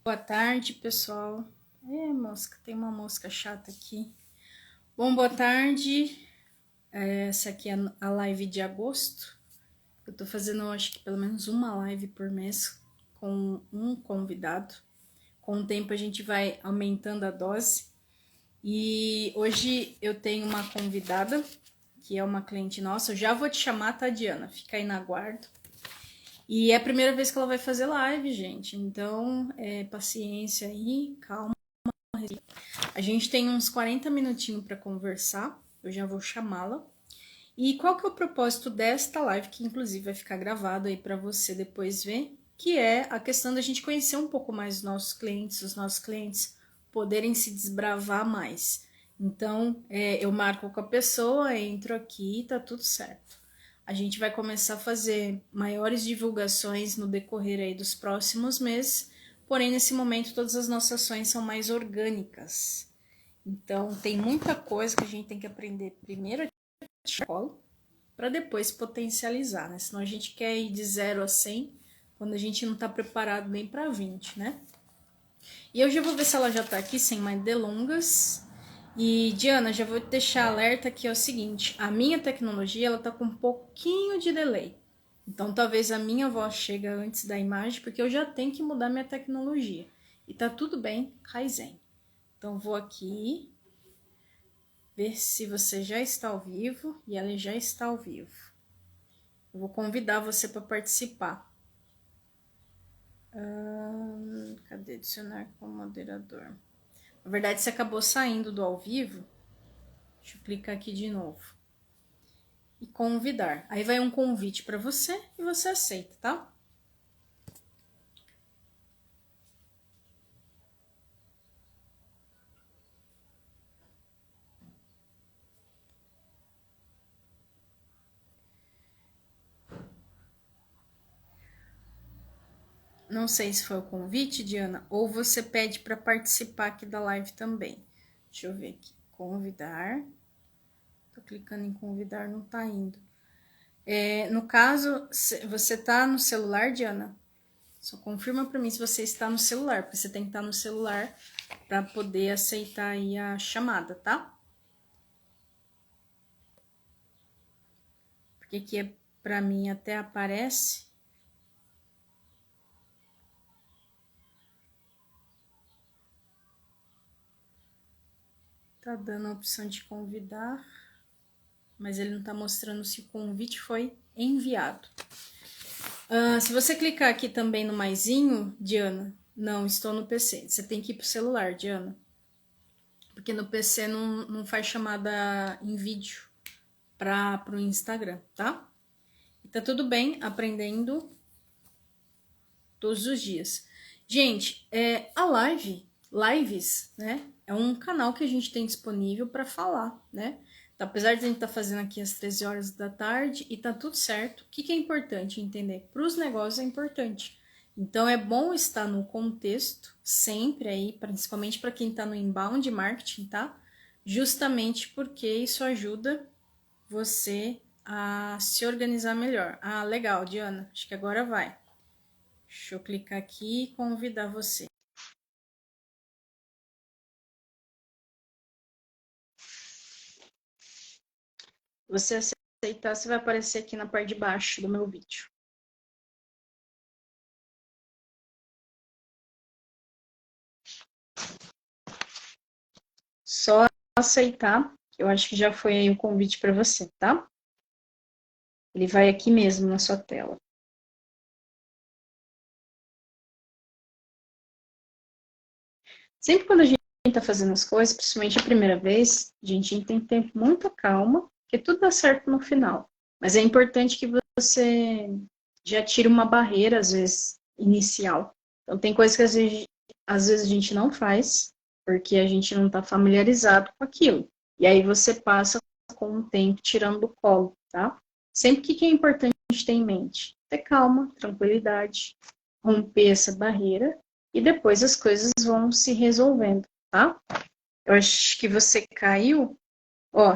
Boa tarde, pessoal. Mosca, tem uma mosca chata aqui. Bom, boa tarde. Essa aqui é a live de agosto. Eu tô fazendo, acho que pelo menos uma live por mês com um convidado. Com o tempo a gente vai aumentando a dose. E hoje eu tenho uma convidada, que é uma cliente nossa. Eu já vou te chamar, tá, Diana? Fica aí na guarda. E é a primeira vez que ela vai fazer live, gente. Então, paciência aí, calma. A gente tem uns 40 minutinhos para conversar. Eu já vou chamá-la. E qual que é o propósito desta live, que inclusive vai ficar gravado aí para você depois ver, que é a questão da gente conhecer um pouco mais os nossos clientes poderem se desbravar mais. Então, eu marco com a pessoa, entro aqui, tá tudo certo. A gente vai começar a fazer maiores divulgações no decorrer aí dos próximos meses, porém, nesse momento, todas as nossas ações são mais orgânicas. Então, tem muita coisa que a gente tem que aprender primeiro a escola, para depois potencializar, né? Senão a gente quer ir de 0 a 100 quando a gente não está preparado nem para 20, né? E eu já vou ver se ela já está aqui, sem mais delongas. E, Diana, já vou te deixar alerta que é o seguinte, a minha tecnologia, ela tá com um pouquinho de delay. Então, talvez a minha voz chegue antes da imagem, porque eu já tenho que mudar minha tecnologia. E tá tudo bem, Kaizen. Então, vou aqui ver se você já está ao vivo, e ela já está ao vivo. Eu vou convidar você para participar. Cadê adicionar como moderador? Na verdade, você acabou saindo do ao vivo. Deixa eu clicar aqui de novo. E convidar. Aí vai um convite para você e você aceita, tá? Não sei se foi o convite, Diana, ou você pede para participar aqui da live também. Deixa eu ver aqui. Convidar. Tô clicando em convidar, não tá indo. No caso, você tá no celular, Diana? Só confirma para mim se você está no celular, porque você tem que estar no celular para poder aceitar aí a chamada, tá? Porque aqui para mim até aparece. Tá dando a opção de convidar, mas ele não tá mostrando se o convite foi enviado. Se você clicar aqui também no maisinho, Diana, não, estou no PC. Você tem que ir pro celular, Diana. Porque no PC não faz chamada em vídeo pro Instagram, tá? E tá tudo bem, aprendendo todos os dias. Gente, a lives, né? É um canal que a gente tem disponível para falar, né? Então, apesar de a gente estar fazendo aqui às 13 horas da tarde e tá tudo certo, o que é importante entender? Para os negócios é importante. Então, é bom estar no contexto, sempre aí, principalmente para quem está no inbound marketing, tá? Justamente porque isso ajuda você a se organizar melhor. Ah, legal, Diana, acho que agora vai. Deixa eu clicar aqui e convidar você. Você aceitar, você vai aparecer aqui na parte de baixo do meu vídeo. Só aceitar, eu acho que já foi aí o convite para você, tá? Ele vai aqui mesmo na sua tela. Sempre quando a gente está fazendo as coisas, principalmente a primeira vez, a gente tem que ter muita calma, porque tudo dá certo no final. Mas é importante que você já tire uma barreira, às vezes, inicial. Então, tem coisas que às vezes a gente não faz, porque a gente não está familiarizado com aquilo. E aí você passa com o tempo tirando do colo, tá? Sempre que é importante ter em mente? Ter calma, tranquilidade, romper essa barreira e depois as coisas vão se resolvendo, tá? Eu acho que você caiu, ó,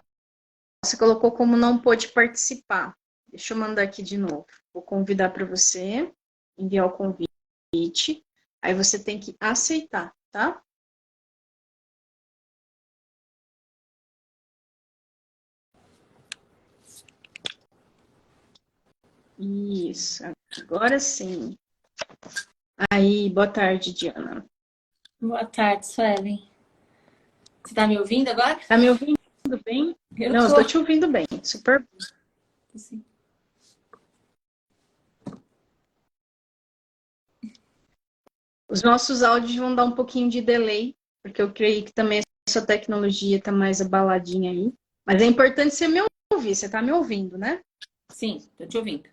você colocou como não pôde participar. Deixa eu mandar aqui de novo. Vou convidar para você, enviar o convite. Aí você tem que aceitar, tá? Isso, agora sim. Aí, boa tarde, Diana. Boa tarde, Suelen. Você tá me ouvindo agora? Tá me ouvindo bem? Eu Não, eu tô. estou te ouvindo bem, super. Sim. Os nossos áudios vão dar um pouquinho de delay, porque eu creio que também essa tecnologia tá mais abaladinha aí. Mas é importante você me ouvir, você tá me ouvindo, né? Sim, tô te ouvindo.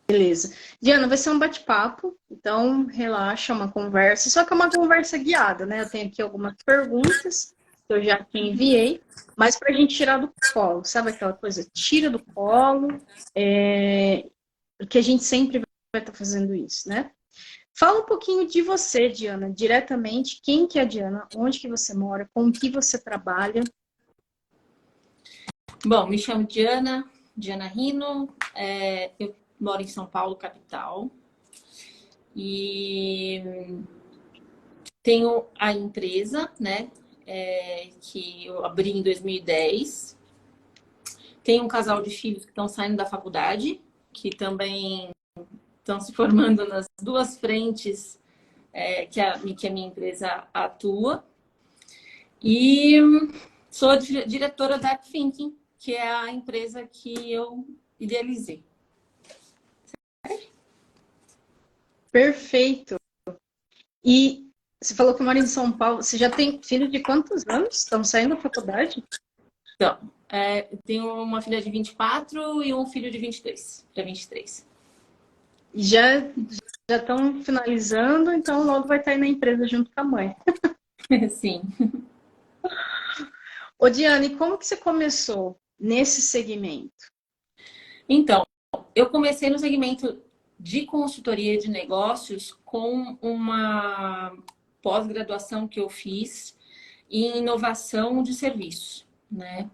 Beleza. Diana, vai ser um bate-papo, então relaxa, uma conversa, só que é uma conversa guiada, né? Eu tenho aqui algumas perguntas que eu já te enviei, mas para a gente tirar do colo, sabe aquela coisa? Tira do colo, porque a gente sempre vai estar fazendo isso, né? Fala um pouquinho de você, Diana, diretamente. Quem que é a Diana? Onde que você mora? Com que você trabalha? Bom, me chamo Diana, Diana Rino. Eu moro em São Paulo, capital. E tenho a empresa, né? Que eu abri em 2010. Tenho um casal de filhos que estão saindo da faculdade, que também estão se formando nas duas frentes que a minha empresa atua. E sou diretora da Thinking, que é a empresa que eu idealizei. Perfeito. E você falou que mora em São Paulo. Você já tem filho de quantos anos? Estão saindo da faculdade? Então, eu tenho uma filha de 24 e um filho de 22 para 23. E já estão finalizando, então logo vai estar aí na empresa junto com a mãe. Sim. Ô, Diane, como que você começou nesse segmento? Então, eu comecei no segmento de consultoria de negócios com uma pós-graduação que eu fiz em inovação de serviços, né?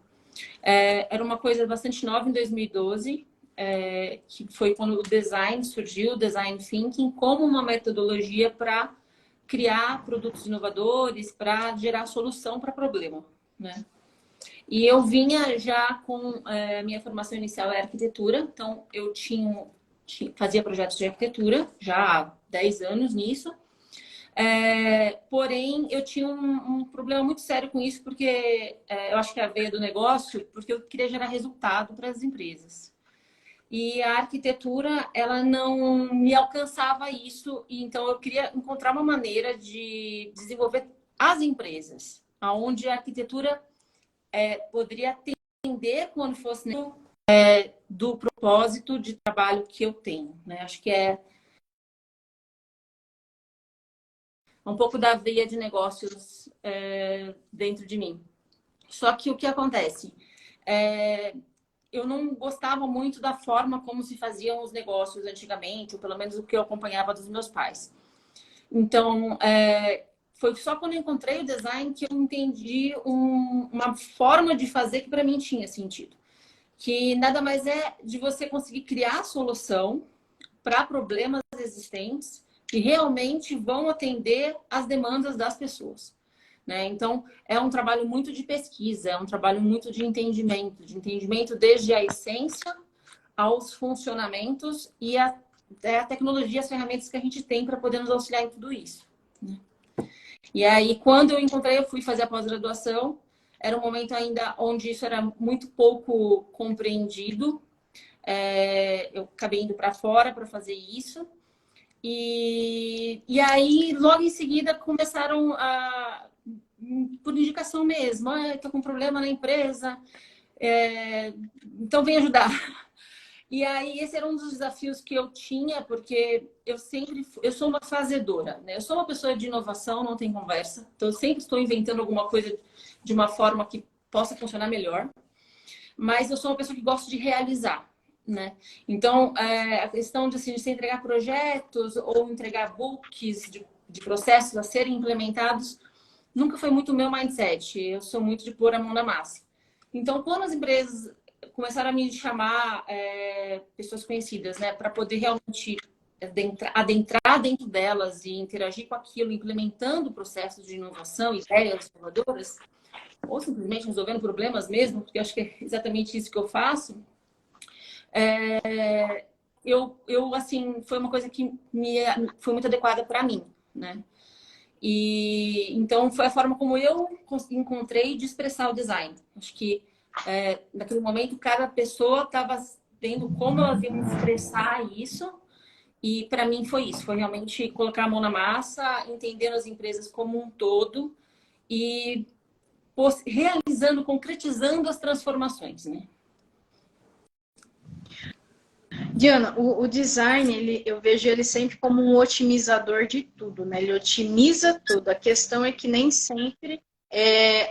Era uma coisa bastante nova em 2012, que foi quando o design surgiu, o design thinking, como uma metodologia para criar produtos inovadores, para gerar solução para problema, né? E eu vinha já com minha formação inicial é arquitetura, então eu fazia projetos de arquitetura já há 10 anos nisso. Porém, eu tinha um problema muito sério com isso, porque eu acho que é a veia do negócio, porque eu queria gerar resultado para as empresas. E a arquitetura, ela não me alcançava isso, e então eu queria encontrar uma maneira de desenvolver as empresas, aonde a arquitetura poderia atender quando fosse do propósito de trabalho que eu tenho, né? Acho que é um pouco da veia de negócios dentro de mim. Só que o que acontece? Eu não gostava muito da forma como se faziam os negócios antigamente, ou pelo menos o que eu acompanhava dos meus pais. Então, foi só quando eu encontrei o design que eu entendi uma forma de fazer que para mim tinha sentido. Que nada mais é de você conseguir criar a solução para problemas existentes que realmente vão atender às demandas das pessoas. Né? Então, é um trabalho muito de pesquisa, é um trabalho muito de entendimento desde a essência aos funcionamentos e a tecnologia, as ferramentas que a gente tem para poder nos auxiliar em tudo isso. Né? E aí, quando eu encontrei, eu fui fazer a pós-graduação, era um momento ainda onde isso era muito pouco compreendido. Eu acabei indo para fora para fazer isso. E aí, logo em seguida, começaram por indicação mesmo, estou com um problema na empresa, então vem ajudar. E aí, esse era um dos desafios que eu tinha, porque eu sou uma fazedora, né? Eu sou uma pessoa de inovação, não tem conversa, então eu sempre estou inventando alguma coisa de uma forma que possa funcionar melhor, mas eu sou uma pessoa que gosta de realizar. Né? Então, a questão de, assim, de se entregar projetos ou entregar books de processos a serem implementados nunca foi muito o meu mindset. Eu sou muito de pôr a mão na massa. Então, quando as empresas começaram a me chamar, pessoas conhecidas, né, para poder realmente adentrar dentro delas e interagir com aquilo, implementando processos de inovação, ideias inovadoras, ou simplesmente resolvendo problemas mesmo, porque eu acho que é exatamente isso que eu faço, assim, foi uma coisa que foi muito adequada para mim, né? E então foi a forma como eu encontrei de expressar o design. Acho que naquele momento cada pessoa estava vendo como elas iam expressar isso. E para mim foi isso, foi realmente colocar a mão na massa, entendendo as empresas como um todo e realizando, concretizando as transformações, né? Diana, o design, eu vejo ele sempre como um otimizador de tudo, né? Ele otimiza tudo. A questão é que nem sempre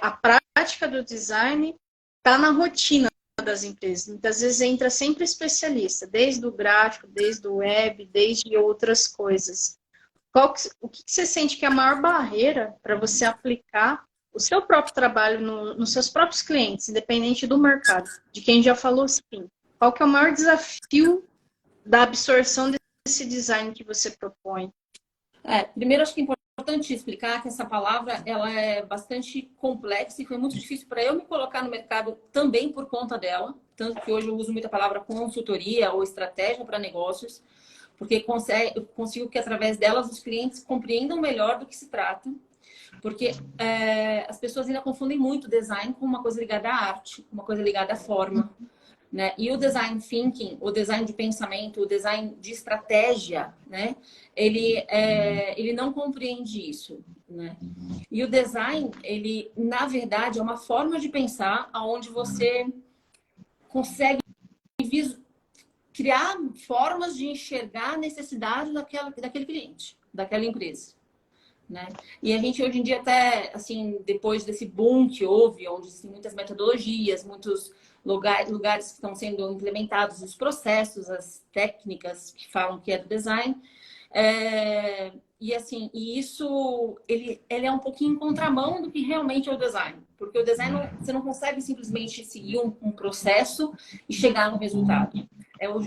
a prática do design está na rotina das empresas. Muitas vezes entra sempre especialista, desde o gráfico, desde o web, desde outras coisas. O que você sente que é a maior barreira para você aplicar o seu próprio trabalho nos seus próprios clientes, independente do mercado? De quem já falou sim. Qual que é o maior desafio da absorção desse design que você propõe? Primeiro, acho que é importante explicar que essa palavra ela é bastante complexa e foi muito difícil para eu me colocar no mercado também por conta dela. Tanto que hoje eu uso muito a palavra consultoria ou estratégia para negócios, porque eu consigo que através delas os clientes compreendam melhor do que se trata. Porque as pessoas ainda confundem muito design com uma coisa ligada à arte, uma coisa ligada à forma. Né? E o design thinking, o design de pensamento, o design de estratégia, né? Ele não compreende isso, né? E o design, ele, na verdade, é uma forma de pensar onde você consegue criar formas de enxergar a necessidade daquele cliente, daquela empresa. Né? E a gente hoje em dia até, assim, depois desse boom que houve, onde existem muitas metodologias, muitos lugares que estão sendo implementados, os processos, as técnicas que falam que é do design. E assim, e isso ele é um pouquinho em contramão do que realmente é o design. Porque o design você não consegue simplesmente seguir um processo e chegar no resultado.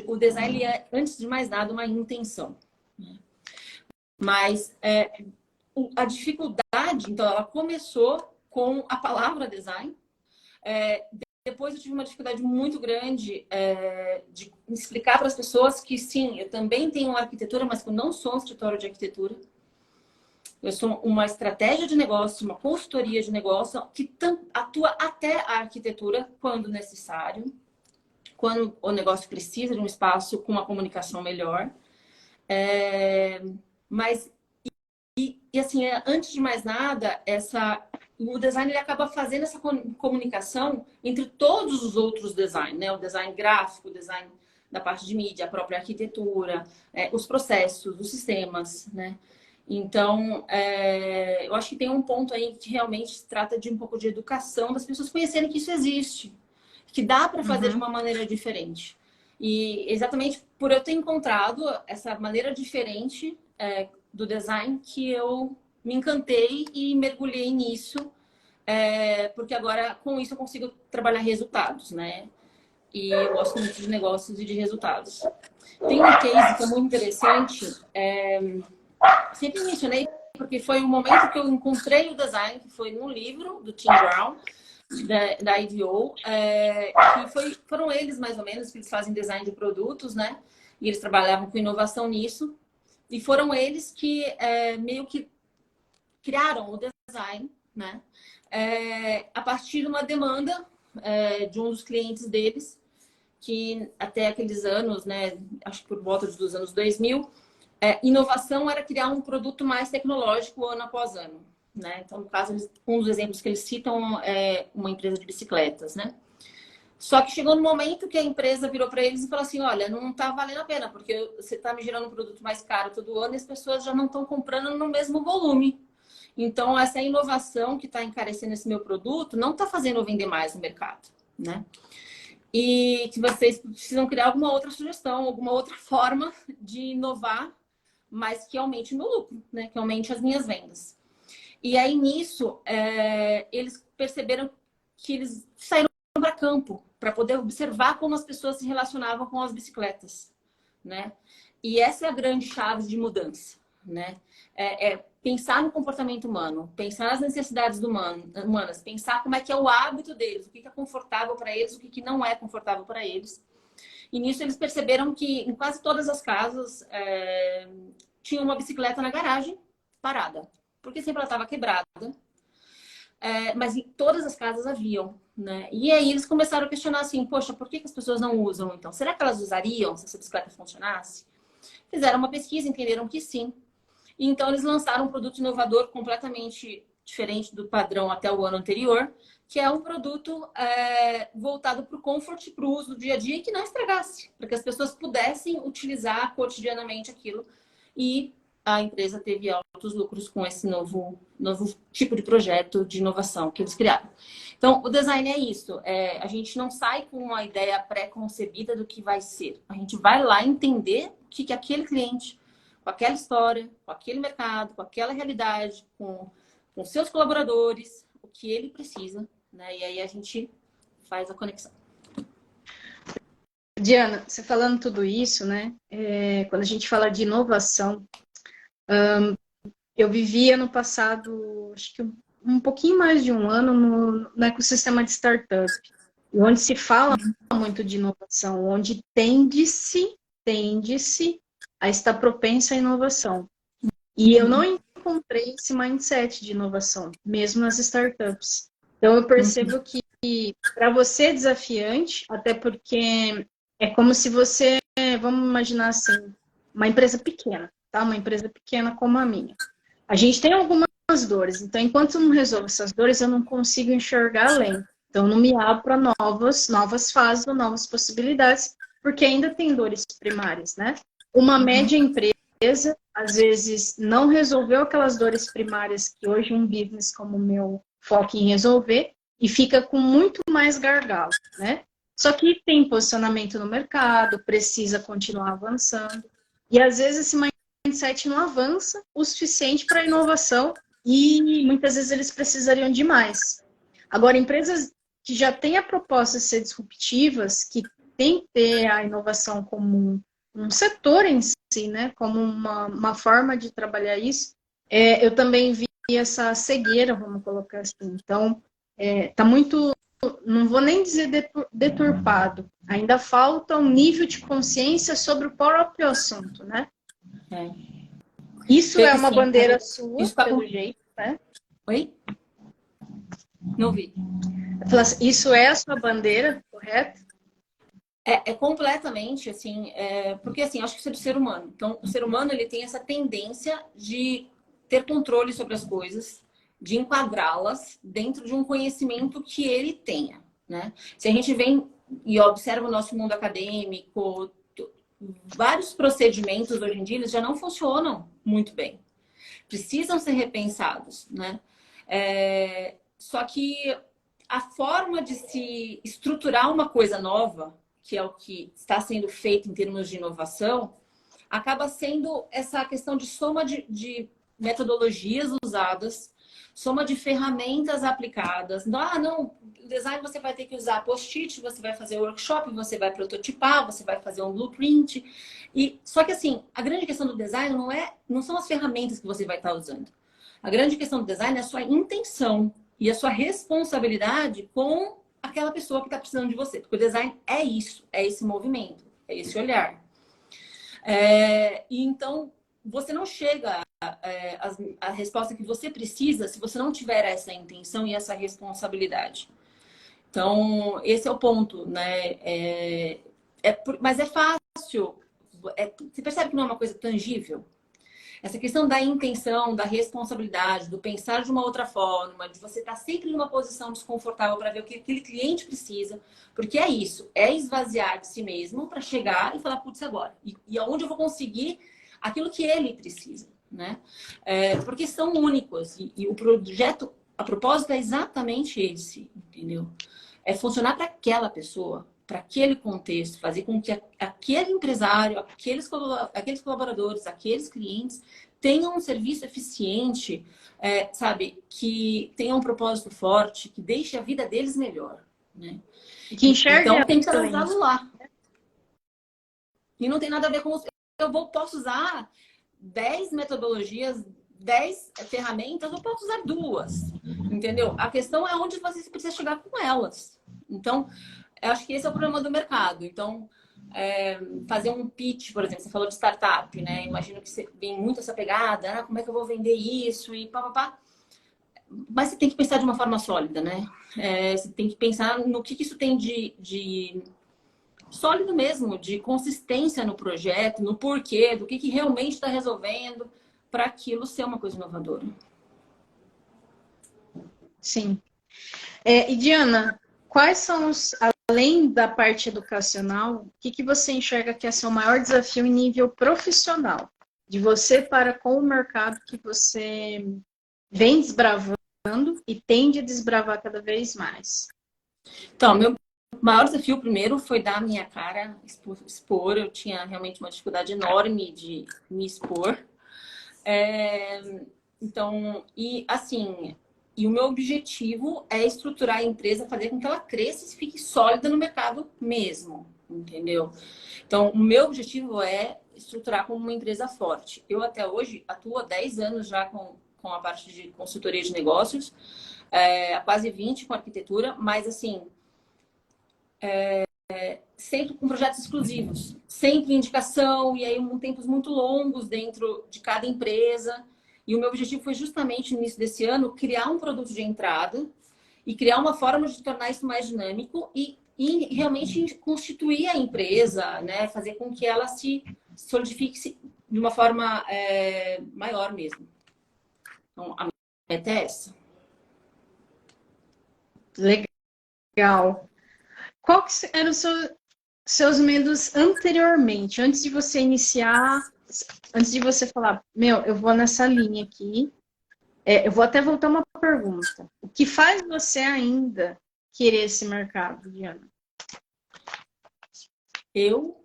O design ele é, antes de mais nada, uma intenção. Mas a dificuldade, então, ela começou com a palavra design. Depois eu tive uma dificuldade muito grande de explicar para as pessoas que sim, eu também tenho arquitetura, mas que eu não sou um escritório de arquitetura. Eu sou uma estratégia de negócio, uma consultoria de negócio que atua até a arquitetura quando necessário, quando o negócio precisa de um espaço com uma comunicação melhor. Mas e assim, antes de mais nada, o design ele acaba fazendo essa comunicação entre todos os outros designs, né? O design gráfico, o design da parte de mídia, a própria arquitetura, os processos, os sistemas, né? Então, eu acho que tem um ponto aí que realmente se trata de um pouco de educação, das pessoas conhecerem que isso existe, que dá para fazer de uma maneira diferente. E exatamente por eu ter encontrado essa maneira diferente do design que eu me encantei e mergulhei nisso, porque agora com isso eu consigo trabalhar resultados, né? E eu gosto muito de negócios e de resultados. Tem um case que é muito interessante, sempre mencionei, porque foi o momento que eu encontrei o design, que foi num livro do Tim Brown, da IDEO, que foram eles, mais ou menos, que eles fazem design de produtos, né? E eles trabalhavam com inovação nisso. E foram eles que meio que criaram o design, né? A partir de uma demanda de um dos clientes deles, que até aqueles anos, né? Acho que por volta dos anos 2000, inovação era criar um produto mais tecnológico ano após ano, né? Então, no caso, um dos exemplos que eles citam é uma empresa de bicicletas, né? Só que chegou no momento que a empresa virou para eles e falou assim: olha, não está valendo a pena, porque você está me gerando um produto mais caro todo ano e as pessoas já não estão comprando no mesmo volume. Então, essa inovação que está encarecendo esse meu produto não está fazendo eu vender mais no mercado, né? E que vocês precisam criar alguma outra sugestão, alguma outra forma de inovar, mas que aumente o meu lucro, né? Que aumente as minhas vendas. E aí, nisso, eles perceberam que eles saíram para campo para poder observar como as pessoas se relacionavam com as bicicletas, né? E essa é a grande chave de mudança, né? Pensar no comportamento humano, pensar nas necessidades humanas, pensar como é que é o hábito deles, o que é confortável para eles, o que não é confortável para eles. E nisso eles perceberam que em quase todas as casas tinha uma bicicleta na garagem parada, porque sempre ela estava quebrada. Mas em todas as casas haviam, né? E aí eles começaram a questionar assim, poxa, por que as pessoas não usam então? Será que elas usariam se essa bicicleta funcionasse? Fizeram uma pesquisa, entenderam que sim. E então eles lançaram um produto inovador completamente diferente do padrão até o ano anterior, que é um produto voltado para o comfort, para o uso do dia a dia e que não estragasse, para que as pessoas pudessem utilizar cotidianamente aquilo. E a empresa teve altos lucros com esse novo tipo de projeto de inovação que eles criaram. Então, o design é isso. A gente não sai com uma ideia pré-concebida do que vai ser. A gente vai lá entender o que aquele cliente, com aquela história, com aquele mercado, com aquela realidade, com seus colaboradores, o que ele precisa, né? E aí a gente faz a conexão. Diana, você falando tudo isso, né? Quando a gente fala de inovação, eu vivia no passado, acho que um pouquinho mais de um ano no ecossistema de startup, onde se fala muito de inovação, onde tende-se a estar propensa à inovação. E eu não encontrei esse mindset de inovação, mesmo nas startups. Então eu percebo que para você é desafiante, até porque é como se você, vamos imaginar assim, uma empresa pequena, tá? Uma empresa pequena como a minha. A gente tem algumas dores, então enquanto eu não resolvo essas dores, eu não consigo enxergar além. Então não me abro para novas fases, novas possibilidades, porque ainda tem dores primárias, né? Uma média empresa, às vezes, não resolveu aquelas dores primárias que hoje um business como o meu foca em resolver e fica com muito mais gargalo, né? Só que tem posicionamento no mercado, precisa continuar avançando. E às vezes esse mindset não avança o suficiente para a inovação e muitas vezes eles precisariam de mais. Agora, empresas que já têm a proposta de ser disruptivas, que têm que ter a inovação como um setor em si, né? Como uma forma de trabalhar isso, eu também vi essa cegueira, vamos colocar assim. Então, tá muito, não vou nem dizer deturpado, ainda falta um nível de consciência sobre o próprio assunto, né? Isso é uma bandeira sua, pelo jeito, né? Oi? Não vi. Isso é a sua bandeira, correto? Completamente, assim, porque assim, acho que isso é do ser humano. Então, o ser humano, ele tem essa tendência de ter controle sobre as coisas, de enquadrá-las dentro de um conhecimento que ele tenha, né? Se a gente vem e observa o nosso mundo acadêmico, vários procedimentos hoje em dia, eles já não funcionam muito bem. Precisam ser repensados, né? Só que a forma de se estruturar uma coisa nova, que é o que está sendo feito em termos de inovação, acaba sendo essa questão de soma de metodologias usadas, soma de ferramentas aplicadas. Não, design você vai ter que usar post-it, você vai fazer workshop, você vai prototipar, você vai fazer um blueprint. Só que assim, a grande questão do design não são as ferramentas que você vai estar usando. A grande questão do design é a sua intenção e a sua responsabilidade com aquela pessoa que está precisando de você. Porque o design é isso, é esse movimento, é esse olhar. E então, você não chega à resposta que você precisa se você não tiver essa intenção e essa responsabilidade. Então, esse é o ponto, né? Mas é fácil. Você percebe que não é uma coisa tangível? Essa questão da intenção, da responsabilidade, do pensar de uma outra forma, de você estar sempre numa posição desconfortável para ver o que aquele cliente precisa, porque é isso, é esvaziar de si mesmo para chegar e falar, putz, agora. E aonde eu vou conseguir aquilo que ele precisa, né? Porque são únicos e o projeto, a propósito é exatamente esse, entendeu? É funcionar para aquela pessoa, para aquele contexto, fazer com que aquele empresário, aqueles colaboradores, aqueles clientes tenham um serviço eficiente, sabe, que tenha um propósito forte, que deixe a vida deles melhor, né? Que enxergue então tem que excelência. trazê-lo lá. E não tem nada a ver com posso usar 10 metodologias, 10 ferramentas, eu posso usar 2, entendeu? A questão é onde você precisa chegar com elas. Então, eu acho que esse é o problema do mercado. Então, fazer um pitch, por exemplo, você falou de startup, né? Imagino que você vem muito essa pegada, como é que eu vou vender isso e pá. Mas você tem que pensar de uma forma sólida, né? Você tem que pensar no que isso tem de sólido mesmo, de consistência no projeto, no porquê, do que realmente está resolvendo, para aquilo ser uma coisa inovadora. Sim. E Diana, quais são além da parte educacional, o que você enxerga que é seu maior desafio em nível profissional? De você para com o mercado que você vem desbravando e tende a desbravar cada vez mais? Então, meu maior desafio primeiro foi dar a minha cara, expor. Eu tinha realmente uma dificuldade enorme de me expor. Então, e assim, e o meu objetivo é estruturar a empresa, fazer com que ela cresça e fique sólida no mercado mesmo, entendeu? Então, o meu objetivo é estruturar como uma empresa forte. Eu até hoje atuo há 10 anos já com a parte de consultoria de negócios, há quase 20 com arquitetura, mas assim, sempre com projetos exclusivos, sempre indicação, e aí tempos muito longos dentro de cada empresa. E o meu objetivo foi justamente no início desse ano criar um produto de entrada e criar uma forma de tornar isso mais dinâmico e realmente constituir a empresa, né? Fazer com que ela se solidifique de uma forma maior mesmo. Então, a meta é essa. Legal. Qual que eram os seus medos anteriormente, antes de você iniciar, antes de você falar, eu vou nessa linha aqui? Eu vou até voltar uma pergunta. O que faz você ainda querer esse mercado, Diana? Eu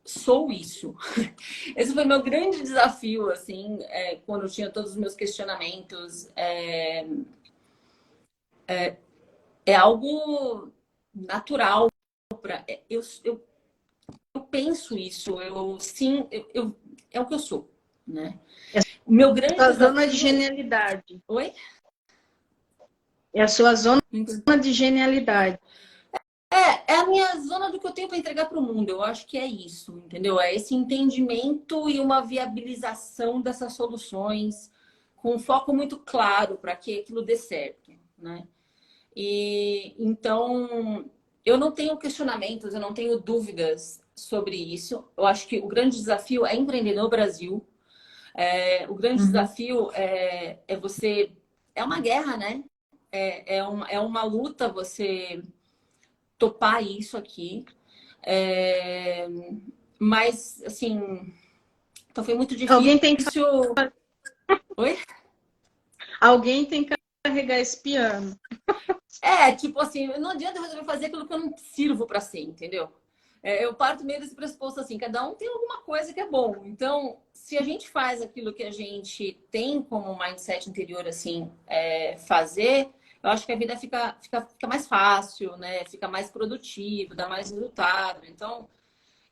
sou isso. Esse foi meu grande desafio, assim, quando eu tinha todos os meus questionamentos. É algo natural. Eu penso isso, é o que eu sou, né? O meu grande A desafio... zona de genialidade. Oi? É a sua zona de genialidade. É a minha zona do que eu tenho para entregar para o mundo. Eu acho que é isso, entendeu? É esse entendimento e uma viabilização dessas soluções com um foco muito claro para que aquilo dê certo, né? E então eu não tenho questionamentos, eu não tenho dúvidas sobre isso. Eu acho que o grande desafio é empreender no Brasil. O grande desafio é você... É uma guerra, né? É uma luta você topar isso aqui. Mas, assim... Então foi muito Alguém tem que, difícil... Oi? alguém tem que carregar esse piano. Tipo assim, não adianta eu resolver fazer aquilo que eu não sirvo para ser, entendeu? Eu parto meio desse pressuposto assim, cada um tem alguma coisa que é bom. Então, se a gente faz aquilo que a gente tem como mindset interior, assim, fazer, eu acho que a vida fica mais fácil, né? Fica mais produtivo, dá mais resultado. Então,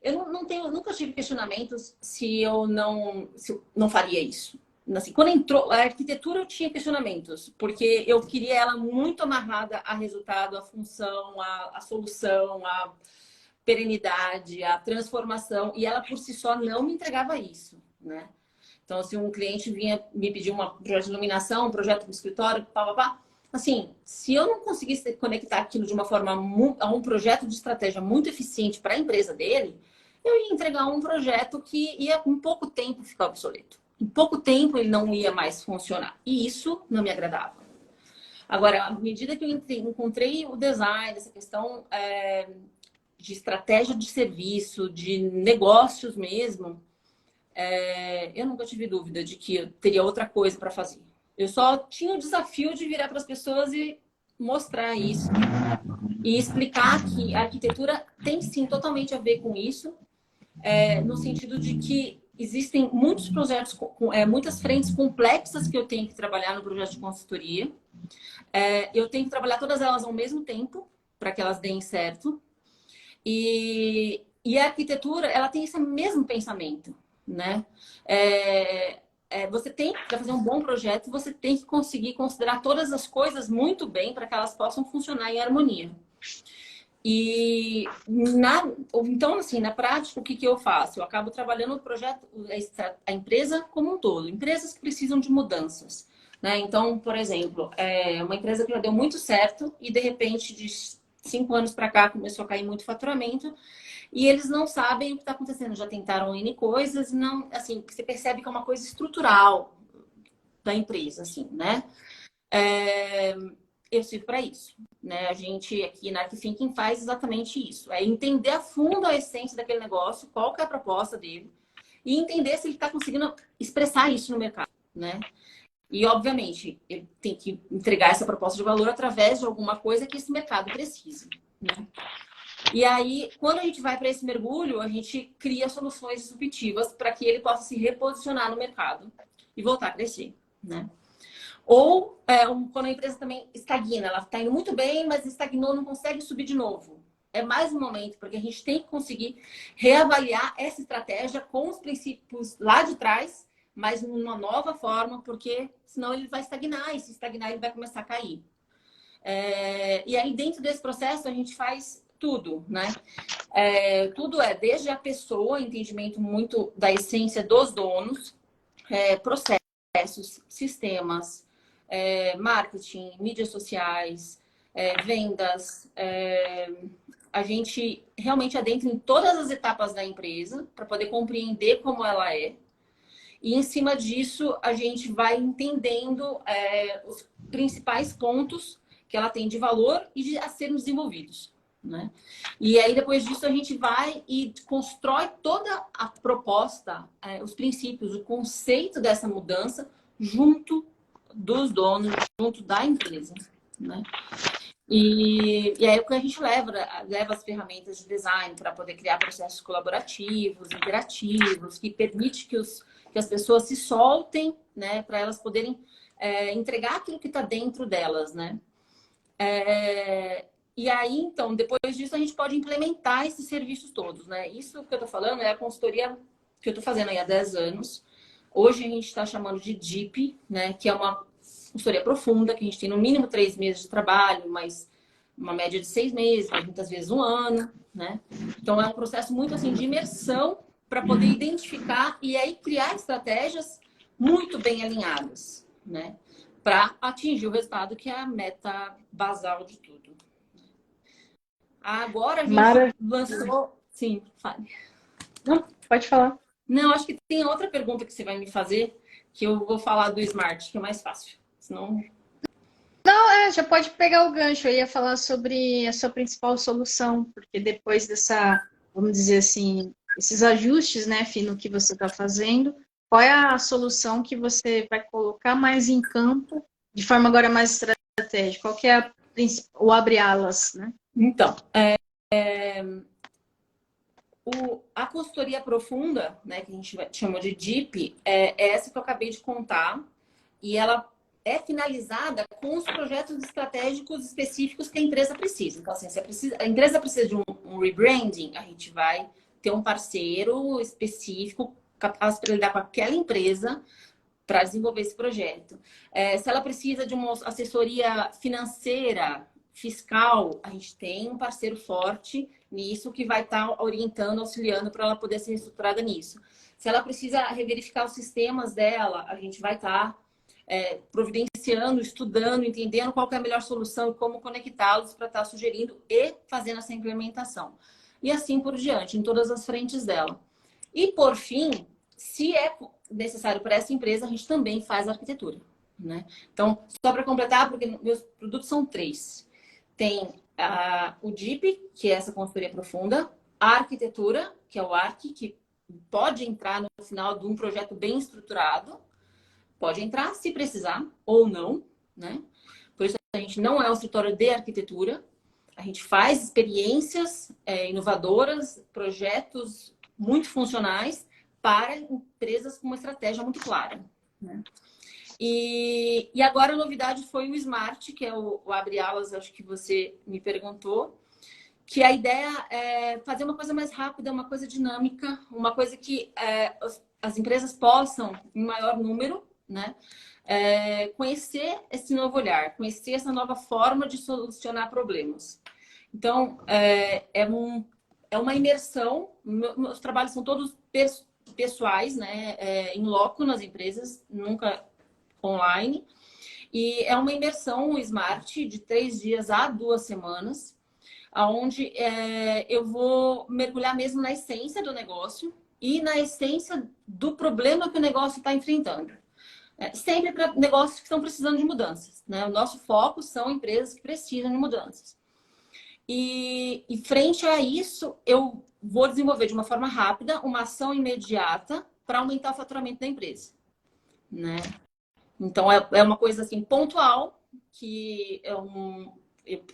eu nunca tive questionamentos se eu não faria isso. Assim, quando entrou a arquitetura, eu tinha questionamentos, porque eu queria ela muito amarrada a resultado, a função, a solução, a perenidade, a transformação, e ela por si só não me entregava isso, né? Então, se um cliente vinha me pedir um projeto de iluminação, um projeto do escritório, assim, se eu não conseguisse conectar aquilo de uma forma a um projeto de estratégia muito eficiente para a empresa dele, eu ia entregar um projeto que ia, em pouco tempo, ficar obsoleto. Em pouco tempo, ele não ia mais funcionar. E isso não me agradava. Agora, à medida que eu encontrei o design, essa questão de estratégia de serviço, de negócios mesmo, eu nunca tive dúvida de que eu teria outra coisa para fazer. Eu só tinha o desafio de virar para as pessoas e mostrar isso e explicar que a arquitetura tem sim totalmente a ver com isso, no sentido de que existem muitos projetos, muitas frentes complexas que eu tenho que trabalhar no projeto de consultoria. Eu tenho que trabalhar todas elas ao mesmo tempo para que elas deem certo. E E a arquitetura, ela tem esse mesmo pensamento, né? Você tem, para fazer um bom projeto, você tem que conseguir considerar todas as coisas muito bem para que elas possam funcionar em harmonia. Então, assim, na prática, o que eu faço? Eu acabo trabalhando o projeto, a empresa como um todo. Empresas que precisam de mudanças, né? Então, por exemplo, uma empresa que já deu muito certo e, de repente, de 5 anos para cá, começou a cair muito faturamento e eles não sabem o que está acontecendo. Já tentaram N coisas e não, assim, você percebe que é uma coisa estrutural da empresa, assim, né? Eu sirvo para isso, né? A gente aqui na Arquithinking faz exatamente isso. É entender a fundo a essência daquele negócio, qual que é a proposta dele e entender se ele está conseguindo expressar isso no mercado, né? E, obviamente, ele tem que entregar essa proposta de valor através de alguma coisa que esse mercado precise, né? E aí, quando a gente vai para esse mergulho, a gente cria soluções disruptivas para que ele possa se reposicionar no mercado e voltar a crescer, né? Ou quando a empresa também estagna, ela está indo muito bem, mas estagnou, não consegue subir de novo. É mais um momento, porque a gente tem que conseguir reavaliar essa estratégia com os princípios lá de trás, mas numa nova forma, porque senão ele vai estagnar, e se estagnar, ele vai começar a cair. E aí, dentro desse processo, a gente faz tudo, né? Tudo desde a pessoa, entendimento muito da essência dos donos, processos, sistemas, marketing, mídias sociais, vendas. A gente realmente adentra em todas as etapas da empresa para poder compreender como ela é. E em cima disso, a gente vai entendendo os principais pontos que ela tem de valor e a serem desenvolvidos, né? E aí, depois disso, a gente vai e constrói toda a proposta, os princípios, o conceito dessa mudança junto dos donos, junto da empresa, né? E aí o que a gente leva as ferramentas de design para poder criar processos colaborativos, interativos, que permite que as pessoas se soltem, né? Para elas poderem entregar aquilo que está dentro delas, né? E aí, então, depois disso, a gente pode implementar esses serviços todos, né? Isso que eu estou falando é a consultoria que eu estou fazendo aí há 10 anos. Hoje a gente está chamando de DIP, né? Que é uma consultoria profunda, que a gente tem no mínimo 3 meses de trabalho, mas uma média de 6 meses, mas muitas vezes um ano, né? Então, é um processo muito, assim, de imersão para poder identificar e aí criar estratégias muito bem alinhadas, né? Para atingir o resultado que é a meta basal de tudo. Agora a gente lançou... Sim, fale. Não, pode falar. Não, acho que tem outra pergunta que você vai me fazer, que eu vou falar do Smart, que é mais fácil. Senão... Não, já pode pegar o gancho. Eu ia falar sobre a sua principal solução, porque depois dessa, vamos dizer assim, esses ajustes, né, Fih, que você está fazendo, qual é a solução que você vai colocar mais em campo, de forma agora mais estratégica? Qual que é o abre-alas, né? Então, a consultoria profunda, né, que a gente chama de DIP, é essa que eu acabei de contar, e ela é finalizada com os projetos estratégicos específicos que a empresa precisa. Então, assim, se a empresa precisa de um rebranding, a gente vai ter um parceiro específico capaz para lidar com aquela empresa para desenvolver esse projeto. Se ela precisa de uma assessoria financeira, fiscal, a gente tem um parceiro forte nisso que vai estar orientando, auxiliando para ela poder ser estruturada nisso. Se ela precisa reverificar os sistemas dela, a gente vai estar providenciando, estudando, entendendo qual é a melhor solução e como conectá-los para estar sugerindo e fazendo essa implementação. E assim por diante, em todas as frentes dela. E por fim, se é necessário para essa empresa, a gente também faz arquitetura, né? Então, só para completar, porque meus produtos são 3. Tem o DIP, que é essa consultoria profunda, a arquitetura, que é o ARC, que pode entrar no final de um projeto bem estruturado, pode entrar se precisar ou não, né? Por isso a gente não é um escritório de arquitetura, a gente faz experiências inovadoras, projetos muito funcionais para empresas com uma estratégia muito clara, né? E agora a novidade foi o Smart, que é o abre alas, acho que você me perguntou, que a ideia é fazer uma coisa mais rápida, uma coisa dinâmica, uma coisa que as empresas possam, em maior número, né, conhecer esse novo olhar, conhecer essa nova forma de solucionar problemas. Então, é uma imersão. Meus trabalhos são todos pessoais, né, em loco nas empresas, nunca online. E é uma imersão Smart de 3 dias a 2 semanas, onde eu vou mergulhar mesmo na essência do negócio e na essência do problema que o negócio está enfrentando. Sempre para negócios que estão precisando de mudanças, né? O nosso foco são empresas que precisam de mudanças. E frente a isso, eu vou desenvolver de uma forma rápida uma ação imediata para aumentar o faturamento da empresa, né? Então, é uma coisa assim pontual que eu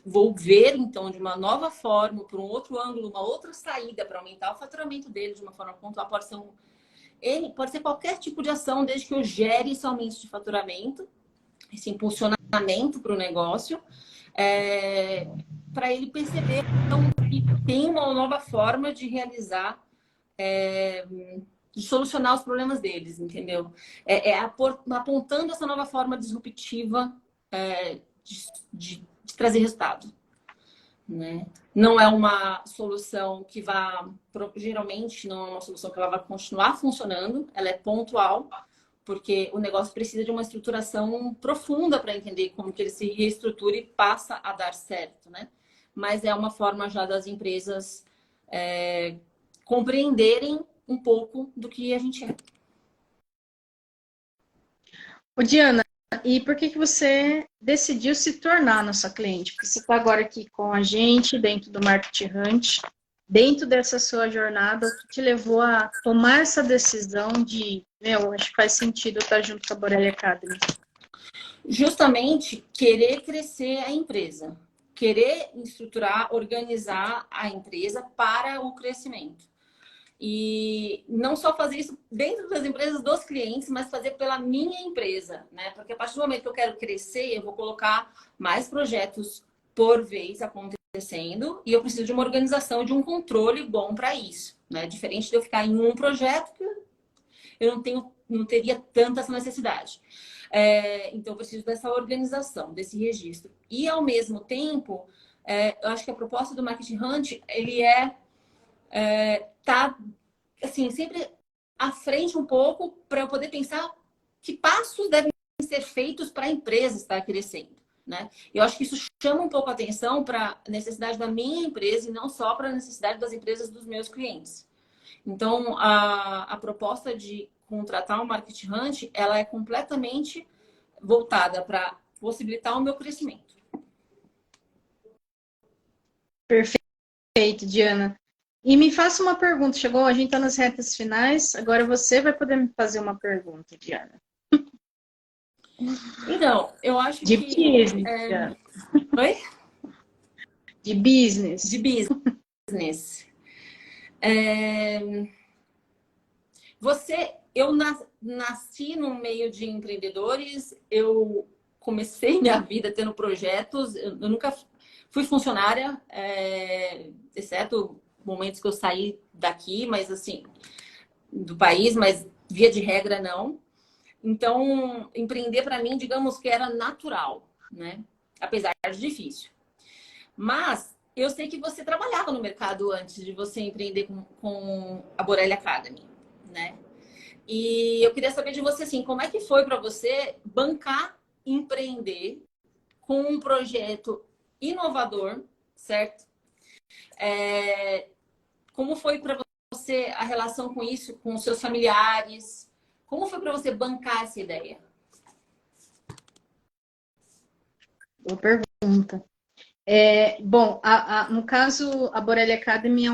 vou ver, então, de uma nova forma, por um outro ângulo, uma outra saída para aumentar o faturamento dele de uma forma pontual. Pode ser qualquer tipo de ação, desde que eu gere esse aumento de faturamento, esse impulsionamento para o negócio, para ele perceber então, que tem uma nova forma de realizar, de solucionar os problemas deles, entendeu? Apontando essa nova forma disruptiva de trazer resultado, né? Não é uma solução que geralmente não é uma solução que ela vai continuar funcionando, ela é pontual, porque o negócio precisa de uma estruturação profunda para entender como que ele se reestrutura e passa a dar certo, né? Mas é uma forma já das empresas compreenderem um pouco do que a gente é. Ô, Diana, e por que você decidiu se tornar nossa cliente? Porque você está agora aqui com a gente, dentro do Market Hunt, dentro dessa sua jornada, o que te levou a tomar essa decisão de, acho que faz sentido estar junto com a Borelli Academy? Justamente querer crescer a empresa, querer estruturar, organizar a empresa para o crescimento. E não só fazer isso dentro das empresas dos clientes, mas fazer pela minha empresa, né? Porque a partir do momento que eu quero crescer, eu vou colocar mais projetos por vez acontecendo e eu preciso de uma organização, de um controle bom para isso, né? Diferente de eu ficar em um projeto que eu não teria tanta essa necessidade. Então, eu preciso dessa organização, desse registro. E, ao mesmo tempo, eu acho que a proposta do Market Hunt, ele tá assim, sempre à frente um pouco para eu poder pensar que passos devem ser feitos para a empresa estar crescendo, né? Eu acho que isso chama um pouco a atenção para a necessidade da minha empresa e não só para a necessidade das empresas dos meus clientes. Então, a proposta de contratar um Market Hunt, ela é completamente voltada para possibilitar o meu crescimento. Perfeito, Diana. E me faça uma pergunta. Chegou, a gente está nas retas finais. Agora você vai poder me fazer uma pergunta, Diana. Então, eu acho de que... Business, Diana. Oi? De business. De business. Eu nasci no meio de empreendedores, eu comecei minha vida tendo projetos, eu nunca fui funcionária, exceto momentos que eu saí daqui, mas assim, do país, mas via de regra não. Então, empreender para mim, digamos que era natural, né? Apesar de difícil. Mas eu sei que você trabalhava no mercado antes de você empreender com a Borelli Academy, né? E eu queria saber de você, assim, como é que foi para você bancar, empreender com um projeto inovador, certo? Como foi para você a relação com isso, com os seus familiares? Como foi para você bancar essa ideia? Boa pergunta. Bom, no caso, a Borelli Academy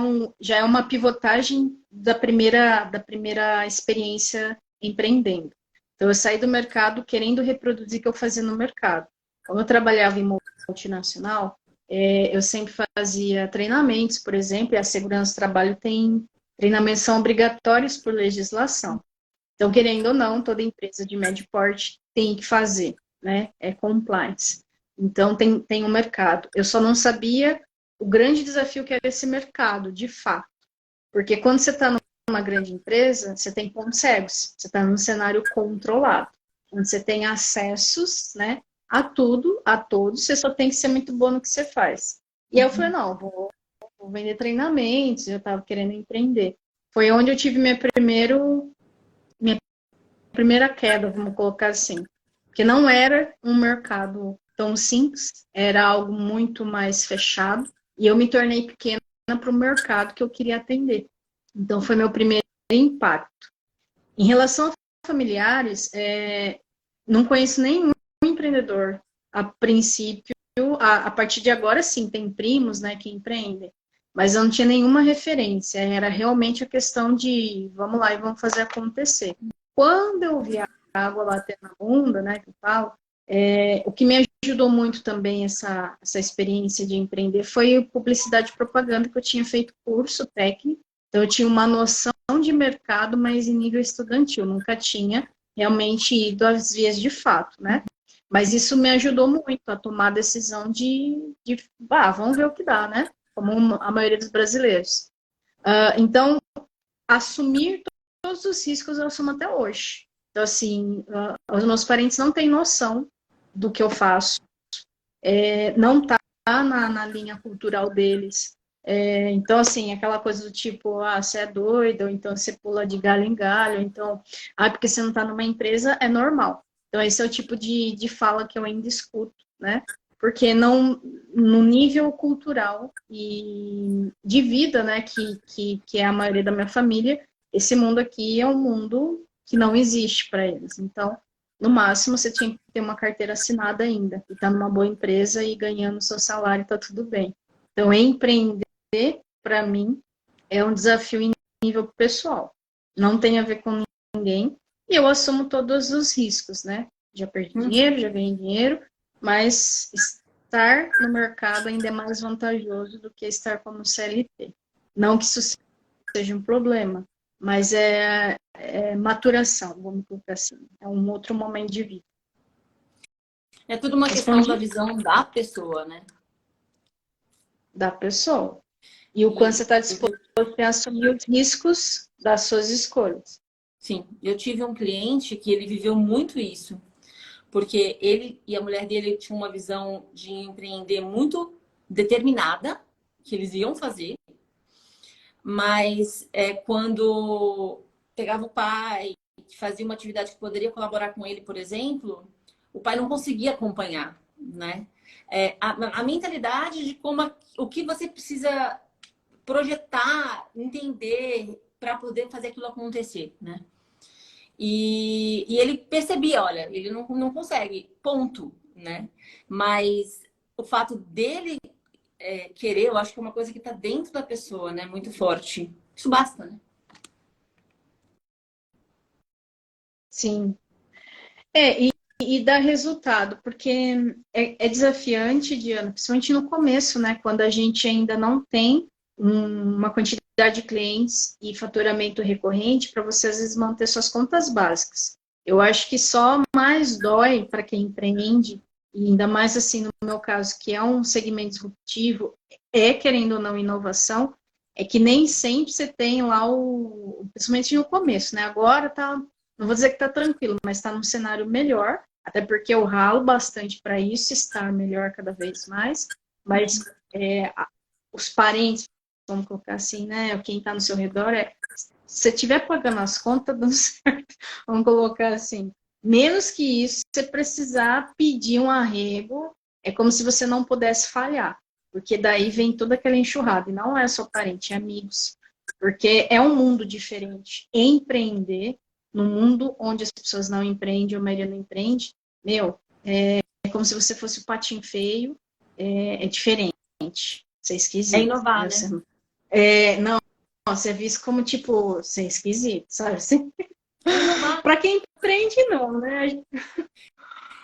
já é uma pivotagem da primeira experiência empreendendo. Então, eu saí do mercado querendo reproduzir o que eu fazia no mercado. Como eu trabalhava em multinacional, eu sempre fazia treinamentos, por exemplo, e a segurança do trabalho tem treinamentos são obrigatórios por legislação. Então, querendo ou não, toda empresa de médio porte tem que fazer, né? É compliance. Então, tem um mercado. Eu só não sabia o grande desafio que era esse mercado, de fato. Porque quando você está numa grande empresa, você tem pontos cegos, você está num cenário controlado, onde você tem acessos, né, a tudo, a todos, você só tem que ser muito bom no que você faz. E aí eu falei, não, vou vender treinamentos, eu estava querendo empreender. Foi onde eu tive minha primeira queda, vamos colocar assim. Porque não era um mercado tão simples, era algo muito mais fechado, e eu me tornei pequena para o mercado que eu queria atender. Então, foi meu primeiro impacto. Em relação a familiares, não conheço nenhum empreendedor. A princípio, a partir de agora, sim, tem primos, né, que empreendem. Mas eu não tinha nenhuma referência. Era realmente a questão de, vamos lá e vamos fazer acontecer. Quando eu vi a água bater na bunda, né, que eu falo, o que me ajudou muito também essa experiência de empreender foi publicidade e propaganda, que eu tinha feito curso técnico. Então, eu tinha uma noção de mercado, mas em nível estudantil. Nunca tinha realmente ido às vias de fato, né? Mas isso me ajudou muito a tomar a decisão vamos ver o que dá, né? Como a maioria dos brasileiros. Então, assumir todos os riscos eu assumo até hoje. Então, assim, os meus parentes não têm noção do que eu faço. Não está na linha cultural deles. Então, assim, aquela coisa do tipo, você é doido, ou então você pula de galho em galho, então, porque você não está numa empresa, é normal. Então, esse é o tipo de fala que eu ainda escuto, né? Porque não, no nível cultural e de vida, né, que é a maioria da minha família, esse mundo aqui é um mundo que não existe para eles. Então, no máximo, você tinha que ter uma carteira assinada ainda, e estar numa boa empresa e ganhando seu salário, tá tudo bem. Então, empreender, para mim, é um desafio em nível pessoal. Não tem a ver com ninguém, e eu assumo todos os riscos, né? Já perdi dinheiro, já ganhei dinheiro, mas estar no mercado ainda é mais vantajoso do que estar como CLT. Não que isso seja um problema, mas é maturação, vamos colocar assim. É um outro momento de vida. É tudo uma questão da visão da pessoa, né? Da pessoa. E o quanto você está disposto a assumir os riscos das suas escolhas. Sim, eu tive um cliente que ele viveu muito isso, porque ele e a mulher dele tinham uma visão de empreender muito determinada, que eles iam fazer, mas quando pegava o pai, que fazia uma atividade que poderia colaborar com ele, por exemplo, o pai não conseguia acompanhar, né? A mentalidade de o que você precisa projetar, entender para poder fazer aquilo acontecer, né? E ele percebia, olha, ele não consegue, ponto, né? Mas o fato dele querer, eu acho que é uma coisa que está dentro da pessoa, né? Muito forte. Isso basta, né? Sim. E dá resultado, porque é desafiante, Diana, principalmente no começo, né? Quando a gente ainda não tem uma quantidade de clientes e faturamento recorrente para você, às vezes, manter suas contas básicas. Eu acho que só mais dói para quem empreende, e ainda mais assim, no meu caso, que é um segmento disruptivo, querendo ou não, inovação, é que nem sempre você tem lá principalmente no começo, né? Agora tá, não vou dizer que tá tranquilo, mas está num cenário melhor, até porque eu ralo bastante para isso estar melhor cada vez mais, mas os parentes, vamos colocar assim, né? Quem está no seu redor se você estiver pagando as contas, dando certo, vamos colocar assim. Menos que isso, você precisar pedir um arrego, é como se você não pudesse falhar, porque daí vem toda aquela enxurrada, e não é só parente, é amigos, porque é um mundo diferente. Empreender num mundo onde as pessoas não empreendem, ou a maioria não empreende, é como se você fosse o patinho feio, é diferente, você é É esquisito. inovar, né? Não, você é visto como, tipo, você é esquisito, sabe? Assim, É inovar. para quem empreende, não, né?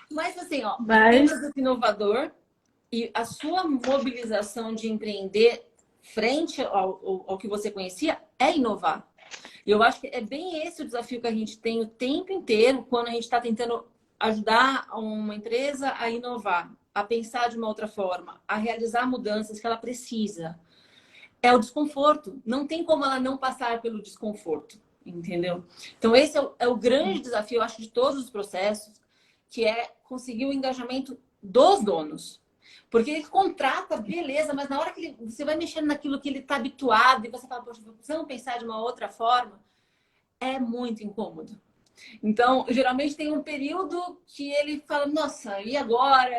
Mas assim, ó, você tem um Mas, produto inovador e a sua mobilização de empreender frente ao que você conhecia é inovar. E eu acho que é bem esse o desafio que a gente tem o tempo inteiro quando a gente está tentando ajudar uma empresa a inovar. a pensar de uma outra forma, a realizar mudanças que ela precisa, é o desconforto. Não tem como ela não passar pelo desconforto, entendeu? Então, esse é o grande desafio, eu acho, de todos os processos, que é conseguir o engajamento dos donos. Porque ele contrata, beleza, mas na hora que você vai mexendo naquilo que ele está habituado e você fala, poxa, precisamos pensar de uma outra forma, é muito incômodo. Então, geralmente tem um período que ele fala, nossa, e agora?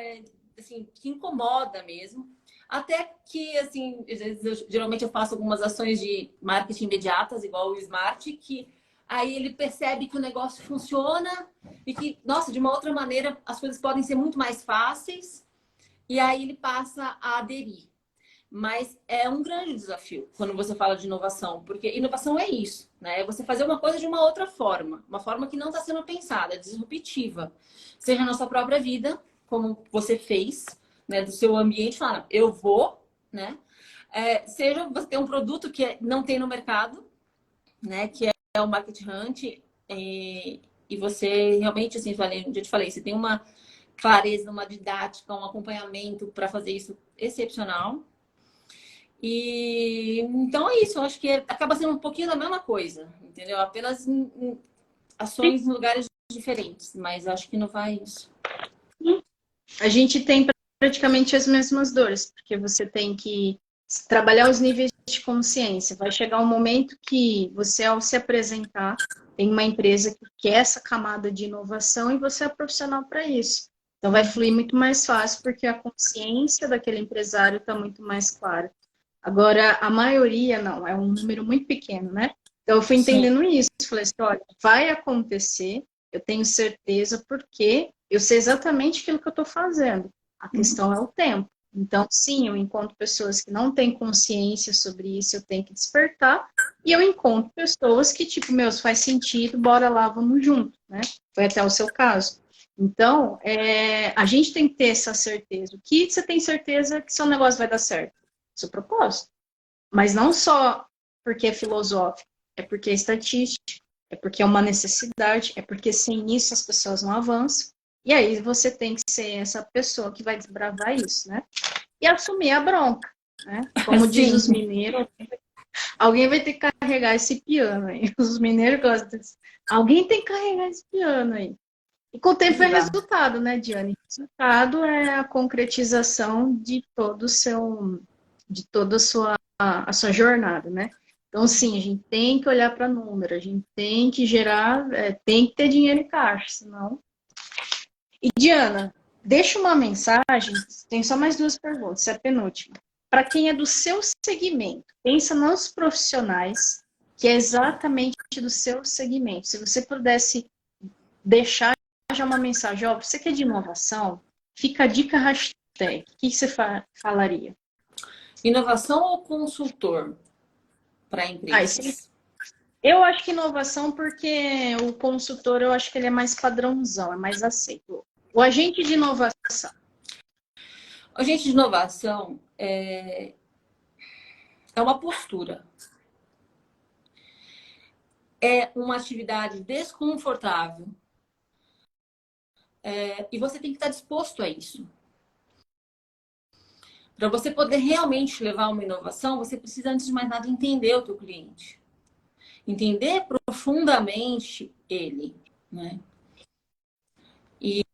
Assim, que incomoda mesmo. Até que, assim, às vezes geralmente eu faço algumas ações de marketing imediatas, igual o Smart, que aí ele percebe que o negócio funciona e que, nossa, de uma outra maneira as coisas podem ser muito mais fáceis, e aí ele passa a aderir. Mas é um grande desafio quando você fala de inovação, porque inovação é isso, né? É você fazer uma coisa de uma outra forma, uma forma que não está sendo pensada, disruptiva. Seja na sua própria vida, como você fez, né? Do seu ambiente, falar, eu vou, né? Seja você ter um produto que não tem no mercado, né? Que é o Market Hunt, e você realmente, assim, já te falei, você tem uma clareza, uma didática, um acompanhamento para fazer isso excepcional. E então é isso, eu acho que acaba sendo um pouquinho da mesma coisa, entendeu? Apenas em ações em lugares diferentes, mas acho que não faz. A gente tem praticamente as mesmas dores, porque você tem que trabalhar os níveis de consciência. Vai chegar um momento que você, ao se apresentar, tem uma empresa que quer essa camada de inovação e você é profissional para isso. Então vai fluir muito mais fácil, porque a consciência daquele empresário está muito mais clara. Agora, a maioria não, é um número muito pequeno, né? Então, eu fui Sim. entendendo isso. Falei assim, olha, vai acontecer, eu tenho certeza, porque eu sei exatamente aquilo que eu estou fazendo. A questão é o tempo. Então, sim, eu encontro pessoas que não têm consciência sobre isso, eu tenho que despertar. E eu encontro pessoas que, tipo, meus, faz sentido, bora lá, vamos junto, né? Foi até o seu caso. Então, a gente tem que ter essa certeza. O que você tem certeza que seu negócio vai dar certo? Seu propósito. Mas não só porque é filosófico, é porque é estatístico, é porque é uma necessidade, é porque sem isso as pessoas não avançam. E aí você tem que ser essa pessoa que vai desbravar isso, né? E assumir a bronca, né? Como diz os Sim. mineiros, alguém vai ter que carregar esse piano aí. Os mineiros gostam disso. Alguém tem que carregar esse piano aí. E com o tempo é Exato. resultado, né, Diane? Resultado é a concretização de toda a sua jornada, né? Então, sim, a gente tem que olhar para número, a gente tem que gerar, tem que ter dinheiro em caixa, senão. E, Diana, deixa uma mensagem, tem só mais duas perguntas, essa é a penúltima. Para quem é do seu segmento, pensa nos profissionais, que é exatamente do seu segmento. Se você pudesse deixar já uma mensagem, ó, você que é de inovação, fica a dica hashtag, o que você falaria? Inovação ou consultor para Sim. empresas? Eu acho que inovação, porque o consultor, eu acho que ele é mais padrãozão, é mais aceito. O agente de inovação. A gente de inovação é uma postura. É uma atividade desconfortável. E você tem que estar disposto a isso. Para você poder realmente levar uma inovação, você precisa, antes de mais nada, entender o teu cliente. Entender profundamente ele, né? E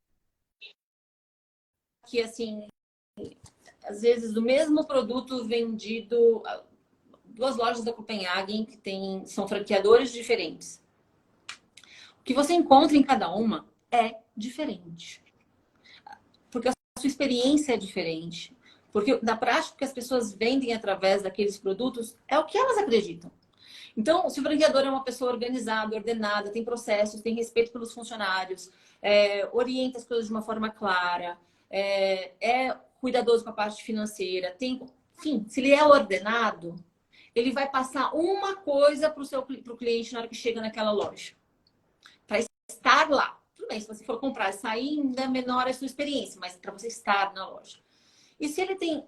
que, assim, às vezes, o mesmo produto vendido... Duas lojas da Copenhagen que são franqueadores diferentes. O que você encontra em cada uma é diferente. Porque a sua experiência é diferente. Porque na prática que as pessoas vendem através daqueles produtos é o que elas acreditam. Então, se o franqueador é uma pessoa organizada, ordenada, tem processos, tem respeito pelos funcionários, orienta as coisas de uma forma clara, é cuidadoso com a parte financeira, enfim, se ele é ordenado, ele vai passar uma coisa para o cliente na hora que chega naquela loja. Para estar lá. Tudo bem, se você for comprar e sair, ainda é menor a sua experiência, mas para você estar na loja. E se ele tem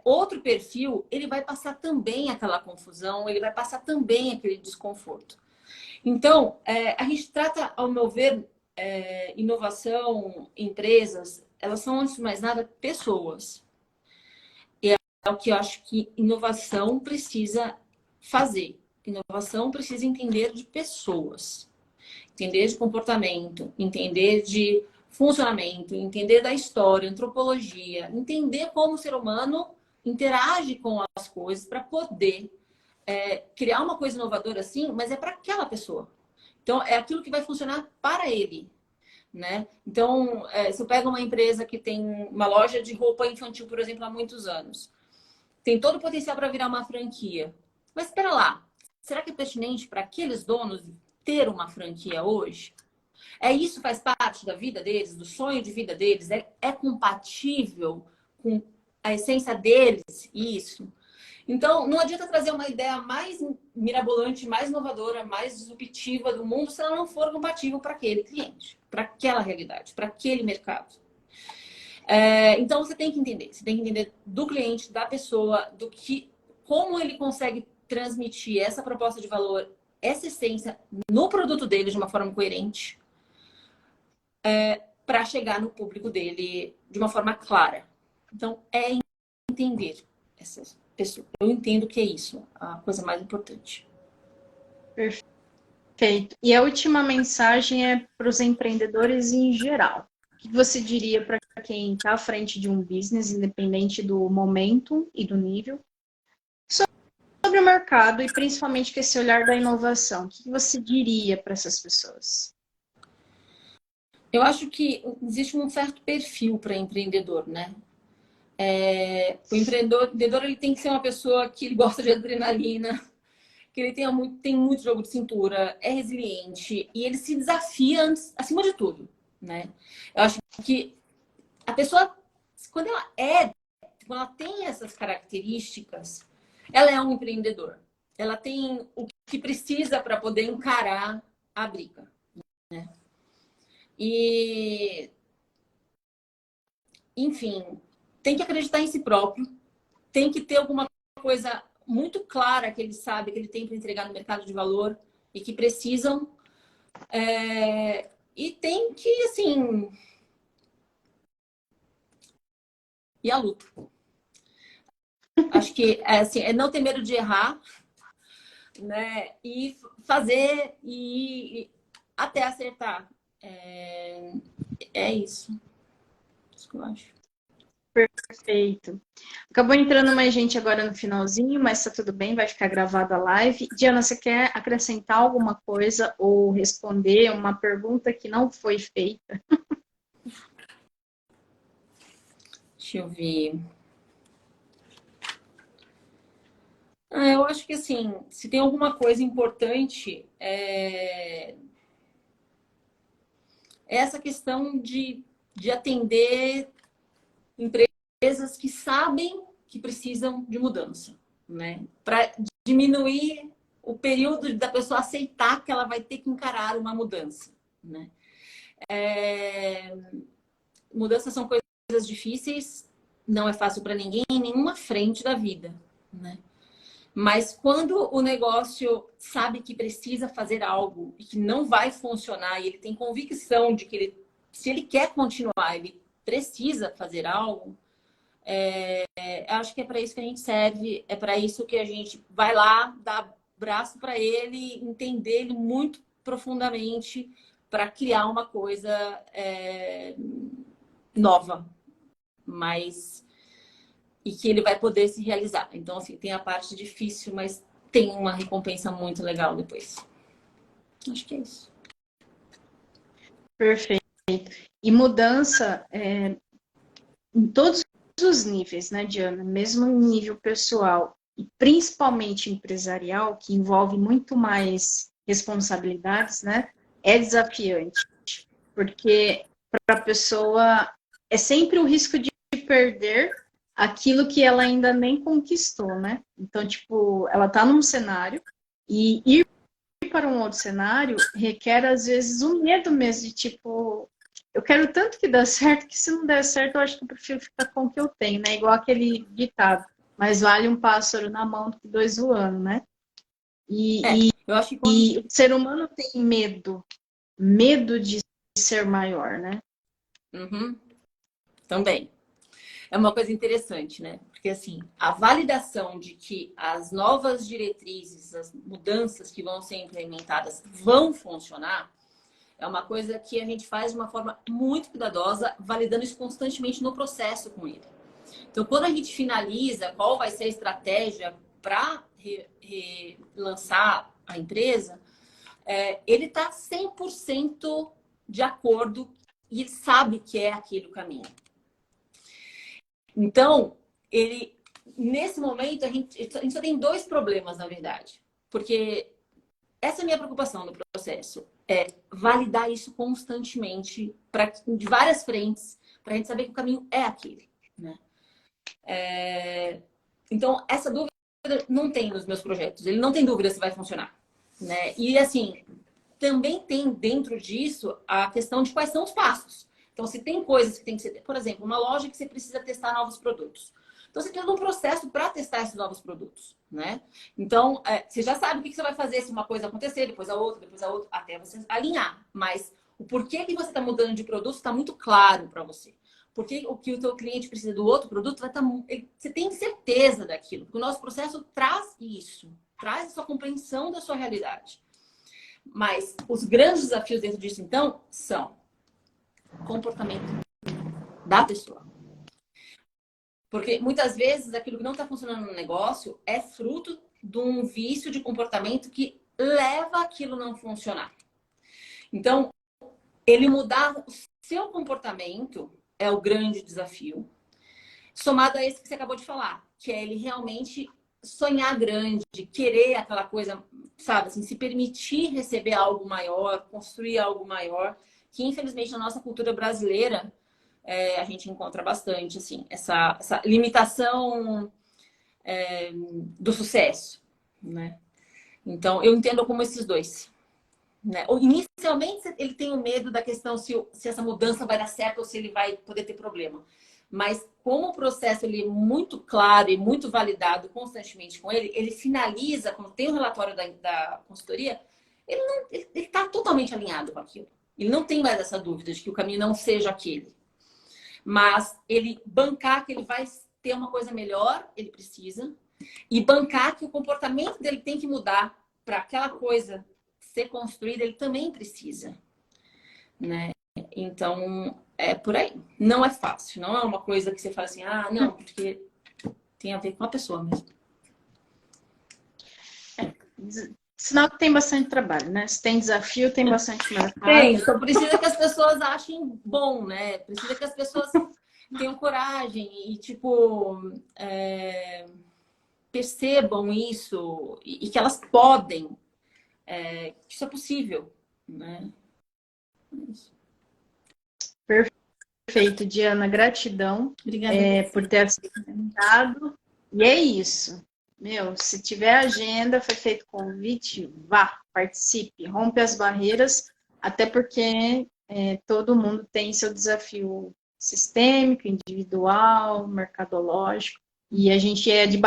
outro perfil, ele vai passar também aquela confusão, ele vai passar também aquele desconforto. Então, a gente trata, ao meu ver, inovação, empresas, elas são, antes de mais nada, pessoas. E é o que eu acho que inovação precisa fazer. Inovação precisa entender de pessoas, entender de comportamento, entender de funcionamento, entender da história, antropologia, entender como o ser humano interage com as coisas para poder criar uma coisa inovadora assim, mas é para aquela pessoa. Então, é aquilo que vai funcionar para ele, né? Então, se eu pego uma empresa que tem uma loja de roupa infantil, por exemplo, há muitos anos, tem todo o potencial para virar uma franquia. Mas espera lá, será que é pertinente para aqueles donos ter uma franquia hoje? Isso faz parte da vida deles, do sonho de vida deles? É compatível com a essência deles? Isso. Então, não adianta trazer uma ideia mais mirabolante, mais inovadora, mais disruptiva do mundo se ela não for compatível para aquele cliente, para aquela realidade, para aquele mercado. Então, você tem que entender do cliente, da pessoa, como ele consegue transmitir essa proposta de valor, essa essência no produto dele de uma forma coerente, para chegar no público dele de uma forma clara. Então, é entender essas pessoas. Eu entendo que é isso, a coisa mais importante. Perfeito. E a última mensagem é para os empreendedores em geral. O que você diria para quem está à frente de um business, independente do momento e do nível, sobre o mercado e principalmente com esse olhar da inovação? O que você diria para essas pessoas? Eu acho que existe um certo perfil para empreendedor, né? O empreendedor ele tem que ser uma pessoa que ele gosta de adrenalina, que ele tem muito jogo de cintura, é resiliente e ele se desafia acima de tudo, né? Eu acho que a pessoa, quando ela tem essas características, ela é um empreendedor. Ela tem o que precisa para poder encarar a briga, né? E, enfim, tem que acreditar em si próprio, tem que ter alguma coisa muito clara que ele sabe que ele tem para entregar no mercado de valor e que precisam. E tem que, assim, ir à luta. Acho que assim, é não ter medo de errar, né? E fazer e até acertar. É isso. Isso que eu acho. Perfeito. Acabou entrando mais gente agora no finalzinho, mas tá tudo bem, vai ficar gravada a live. Diana, você quer acrescentar alguma coisa ou responder uma pergunta que não foi feita? Deixa eu ver. Eu acho que assim, se tem alguma coisa importante, é essa questão de atender empresas que sabem que precisam de mudança, né? Para diminuir o período da pessoa aceitar que ela vai ter que encarar uma mudança, né? Mudanças são coisas difíceis, não é fácil para ninguém em nenhuma frente da vida, né? Mas quando o negócio sabe que precisa fazer algo e que não vai funcionar e ele tem convicção de que se ele quer continuar, ele precisa fazer algo, acho que é para isso que a gente serve, é para isso que a gente vai lá, dá braço para ele, entender ele muito profundamente para criar uma coisa nova, mas e que ele vai poder se realizar. Então, assim, tem a parte difícil, mas tem uma recompensa muito legal depois. Acho que é isso. Perfeito. E mudança em todos os níveis, né, Diana? Mesmo em nível pessoal e principalmente empresarial, que envolve muito mais responsabilidades, né? É desafiante, porque para a pessoa é sempre o risco de perder aquilo que ela ainda nem conquistou, né? Então, tipo, ela tá num cenário e ir para um outro cenário requer, às vezes, um medo mesmo de, tipo, eu quero tanto que dê certo que se não der certo, eu acho que eu prefiro ficar com o que eu tenho, né? Igual aquele ditado, mais vale um pássaro na mão do que dois voando, né? Eu acho que E o ser humano tem medo de ser maior, né? Uhum. também. É uma coisa interessante, né? Porque, assim, a validação de que as novas diretrizes, as mudanças que vão ser implementadas vão funcionar, é uma coisa que a gente faz de uma forma muito cuidadosa, validando isso constantemente no processo com ele. Então, quando a gente finaliza qual vai ser a estratégia para relançar a empresa, ele está 100% de acordo e ele sabe que é aquele o caminho. Então, nesse momento, a gente só tem dois problemas, na verdade. Porque essa é a minha preocupação no processo. É validar isso constantemente, de várias frentes, para a gente saber que o caminho é aquele. Né? Então, essa dúvida não tem nos meus projetos. Ele não tem dúvida se vai funcionar. Né? E, assim, também tem dentro disso a questão de quais são os passos. Então, se tem coisas que tem que ser... Por exemplo, uma loja que você precisa testar novos produtos. Então, você tem um processo para testar esses novos produtos, né? Então, você já sabe o que você vai fazer se uma coisa acontecer, depois a outra, até você alinhar. Mas o porquê que você está mudando de produto está muito claro para você. Porque o que o teu cliente precisa do outro produto, você tem certeza daquilo. Porque o nosso processo traz isso. Traz essa compreensão da sua realidade. Mas os grandes desafios dentro disso, então, são comportamento da pessoa. Porque muitas vezes aquilo que não está funcionando no negócio é fruto de um vício de comportamento que leva aquilo a não funcionar. Então, ele mudar o seu comportamento é o grande desafio, somado a esse que você acabou de falar, que é ele realmente sonhar grande, querer aquela coisa, sabe, assim, se permitir receber algo maior, construir algo maior, que infelizmente na nossa cultura brasileira a gente encontra bastante, assim, essa limitação do sucesso, né? Então, eu entendo como esses dois. Né? Inicialmente, ele tem o medo da questão se essa mudança vai dar certo ou se ele vai poder ter problema. Mas como o processo ele é muito claro e muito validado constantemente com ele, ele finaliza, quando tem o relatório da consultoria, ele está totalmente alinhado com aquilo. Ele não tem mais essa dúvida de que o caminho não seja aquele. Mas ele bancar que ele vai ter uma coisa melhor, ele precisa. E bancar que o comportamento dele tem que mudar para aquela coisa ser construída, ele também precisa. Né? Então, é por aí. Não é fácil. Não é uma coisa que você fala assim, ah, não, porque tem a ver com a pessoa mesmo. Sinal que tem bastante trabalho, né? Se tem desafio, tem bastante mercado. Tem, só precisa que as pessoas achem bom, né? Precisa que as pessoas tenham coragem e, tipo, percebam isso e que elas podem, que isso é possível, né? Perfeito, Diana. Gratidão. Obrigada por ter aceitado. E é isso. Meu, se tiver agenda, foi feito convite, vá, participe, rompe as barreiras, até porque todo mundo tem seu desafio sistêmico, individual, mercadológico, e a gente é de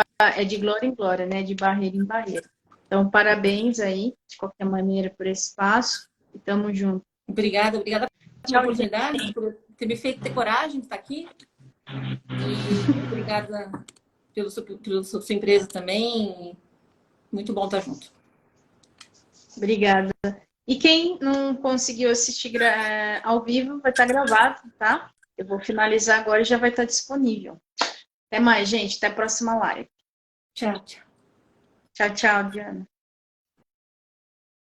glória em glória, né? De barreira em barreira. Então, parabéns aí, de qualquer maneira, por esse espaço, e tamo junto. Obrigada pela oportunidade, por ter me feito ter coragem de estar aqui. E obrigada pela sua empresa também. Muito bom estar junto. Obrigada. E quem não conseguiu assistir ao vivo, vai estar gravado, tá? Eu vou finalizar agora e já vai estar disponível. Até mais, gente. Até a próxima live. Tchau, tchau. Tchau, tchau, Diana.